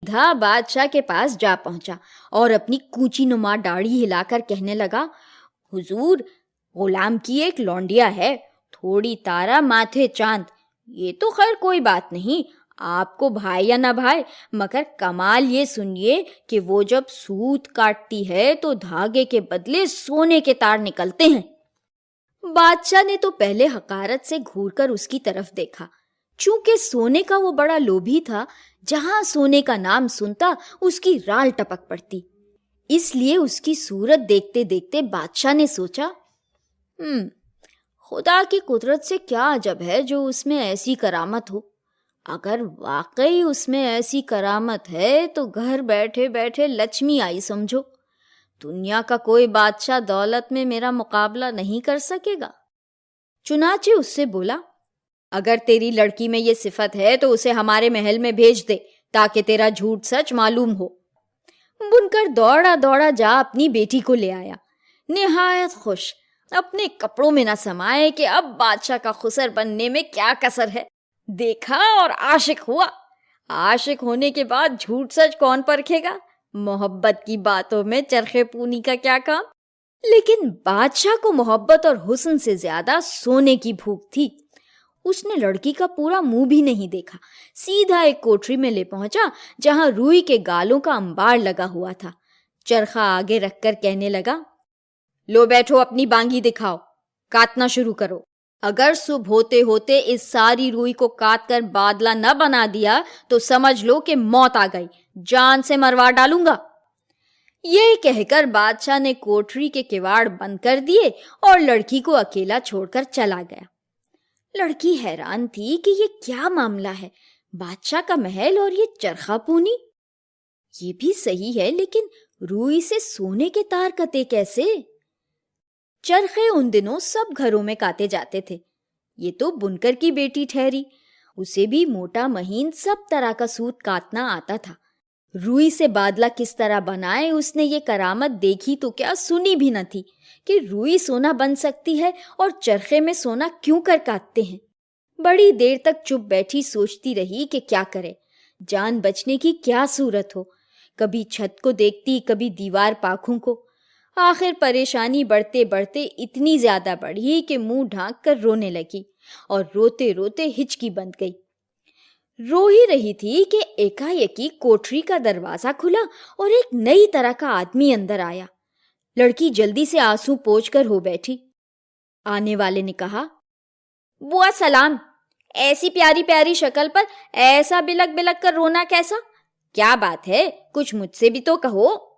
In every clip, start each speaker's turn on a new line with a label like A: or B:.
A: सीधा बादशाह के पास जा पहुंचा और अपनी कूची नुमा दाढ़ी हिलाकर कहने लगा, हुजूर, गुलाम की एक लौंडिया है, थोड़ी तारा माथे चांद। ये तो खैर कोई बात नहीं, आपको भाई या ना भाई, मगर कमाल ये सुनिए कि वो जब सूत काटती है तो धागे के बदले सोने के तार निकलते हैं। बादशाह ने तो पहले हकारत से घूरकर उसकी तरफ देखा। चूंकि सोने का वो बड़ा लोभी था, जहां सोने का नाम सुनता उसकी राल टपक पड़ती। इसलिए उसकी सूरत देखते देखते बादशाह ने सोचा, खुदा की कुदरत से क्या अजब है जो उसमें ऐसी करामत हो। अगर वाकई उसमें ऐसी करामत है तो घर बैठे बैठे लक्ष्मी आई समझो। दुनिया का कोई बादशाह दौलत में मेरा मुकाबला नहीं कर सकेगा। चुनाचे उससे बोला, अगर तेरी लड़की में ये सिफत है तो उसे हमारे महल में भेज दे ताकि तेरा झूठ सच मालूम हो। बुनकर दौड़ा दौड़ा जा अपनी बेटी को ले आया, निहायत खुश, अपने कपड़ों में न समाए कि अब बादशाह का खुसर बनने में क्या कसर है। देखा और आशिक हुआ। आशिक होने के बाद झूठ सच कौन परखेगा? मोहब्बत की बातों में चरखे पूनी का क्या काम। लेकिन बादशाह को मोहब्बत और हुस्न से ज्यादा सोने की भूख थी। उसने लड़की का पूरा मुंह भी नहीं देखा, सीधा एक कोठरी में ले पहुंचा जहां रुई के गालों का अंबार लगा हुआ था। चरखा आगे रखकर कहने लगा, लो बैठो, अपनी बांगी दिखाओ, काटना शुरू करो। अगर सुबह होते होते इस सारी रुई को काट कर बादला न बना दिया तो समझ लो कि मौत आ गई, जान से मरवा डालूंगा। ये कहकर बादशाह ने कोठरी के किवाड़ बंद कर दिए और लड़की को अकेला छोड़कर चला गया। लड़की हैरान थी कि ये क्या मामला है, बादशाह का महल और ये चरखा पूनी। ये भी सही है, लेकिन रुई से सोने के तार कते कैसे? चरखे उन दिनों सब घरों में काटे जाते थे। ये तो बुनकर की बेटी ठहरी, उसे भी मोटा महीन सब तरह का सूत काटना आता था। रुई से बादला किस तरह बनाए उसने ये करामत देखी तो क्या, सुनी भी न थी कि रुई सोना बन सकती है और चरखे में सोना क्यों कर काटते हैं। बड़ी देर तक चुप बैठी सोचती रही कि क्या करे, जान बचने की क्या सूरत हो। कभी छत को देखती, कभी दीवार पाखों को। आखिर परेशानी बढ़ते बढ़ते इतनी ज्यादा बढ़ी कि मुंह ढांक कर रोने लगी और रोते रोते हिचकी बंद गई। रो ही रही थी कि एकाएकी कोठरी का दरवाजा खुला और एक नई तरह का आदमी अंदर आया। लड़की जल्दी से आंसू पोंछकर हो बैठी। आने वाले ने कहा, बुआ सलाम, ऐसी प्यारी प्यारी शक्ल पर ऐसा बिलक बिलक कर रोना कैसा? क्या बात है, कुछ मुझसे भी तो कहो।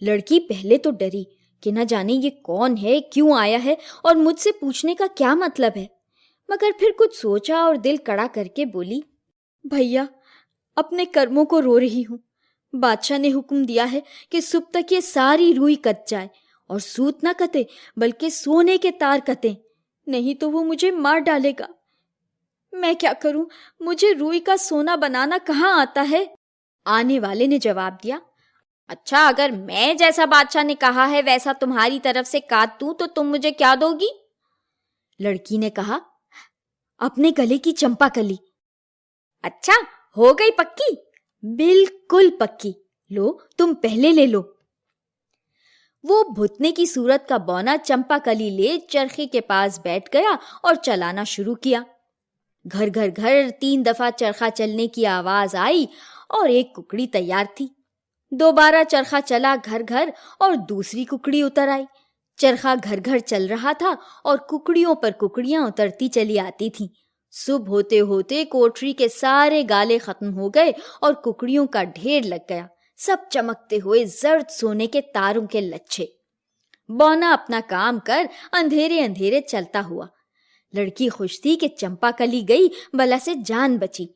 A: लड़की पहले तो डरी कि न जाने ये कौन है, क्यों आया है और मुझसे पूछने का क्या मतलब है, मगर फिर कुछ सोचा और दिल कड़ा करके बोली, भैया, अपने कर्मों को रो रही हूँ। बादशाह ने हुक्म दिया है कि सुबह तक ये सारी रुई कट जाए और सूत न कटे बल्कि सोने के तार कटे, नहीं तो वो मुझे मार डालेगा। मैं क्या करूं, मुझे रुई का सोना बनाना कहाँ आता है? आने वाले ने जवाब दिया, अच्छा, अगर मैं जैसा बादशाह ने कहा है वैसा तुम्हारी तरफ से काट दूं तो तुम मुझे क्या दोगी? लड़की ने कहा, अपने गले की चंपा कली। अच्छा, हो गई पक्की? बिल्कुल पक्की, लो तुम पहले ले लो। वो भुतने की सूरत का बौना चंपा कली ले चरखे के पास बैठ गया और चलाना शुरू किया। घर घर घर 3 दफा चरखा चलने की आवाज आई और एक कुकड़ी तैयार थी। दोबारा चरखा चला घर घर और दूसरी कुकड़ी उतर आई। चरखा घर घर चल रहा था और कुकड़ियों पर कुकड़ियां उतरती चली आती थीं। सुबह होते होते कोठरी के सारे गाले खत्म हो गए और कुकड़ियों का ढेर लग गया, सब चमकते हुए जर्द सोने के तारों के लच्छे। बौना अपना काम कर अंधेरे अंधेरे चलता हुआ। लड़की खुश थी कि चंपा कली गई, बला से जान बची।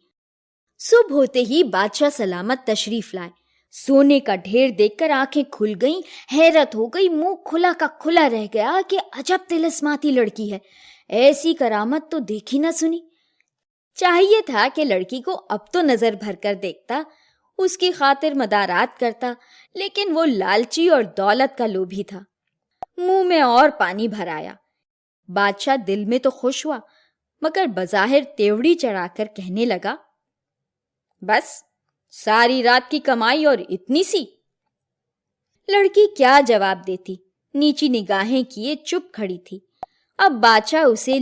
A: सुबह होते ही बादशाह सलामत तशरीफ लाए। सोने का ढेर देखकर आंखें खुल गईं, हैरत हो गई, मुंह खुला का खुला रह गया कि अजब तिलिस्माती लड़की है, ऐसी करामत तो देखी ना सुनी। चाहिए था कि लड़की को अब तो नजर भर कर देखता, उसकी खातिर मदारात करता, लेकिन वो लालची और दौलत का लोभी था। मुंह में और पानी भर आया। बादशाह दिल में तो खुश हुआ, मगर बज़ाहिर तेवड़ी चढ़ाकर कहने लगा, बस ساری رات کی کمائی اور اتنی سی؟ لڑکی کیا جواب دیتی، نیچی نگاہیں کیے چپ کھڑی تھی۔ اب بادشاہ اسے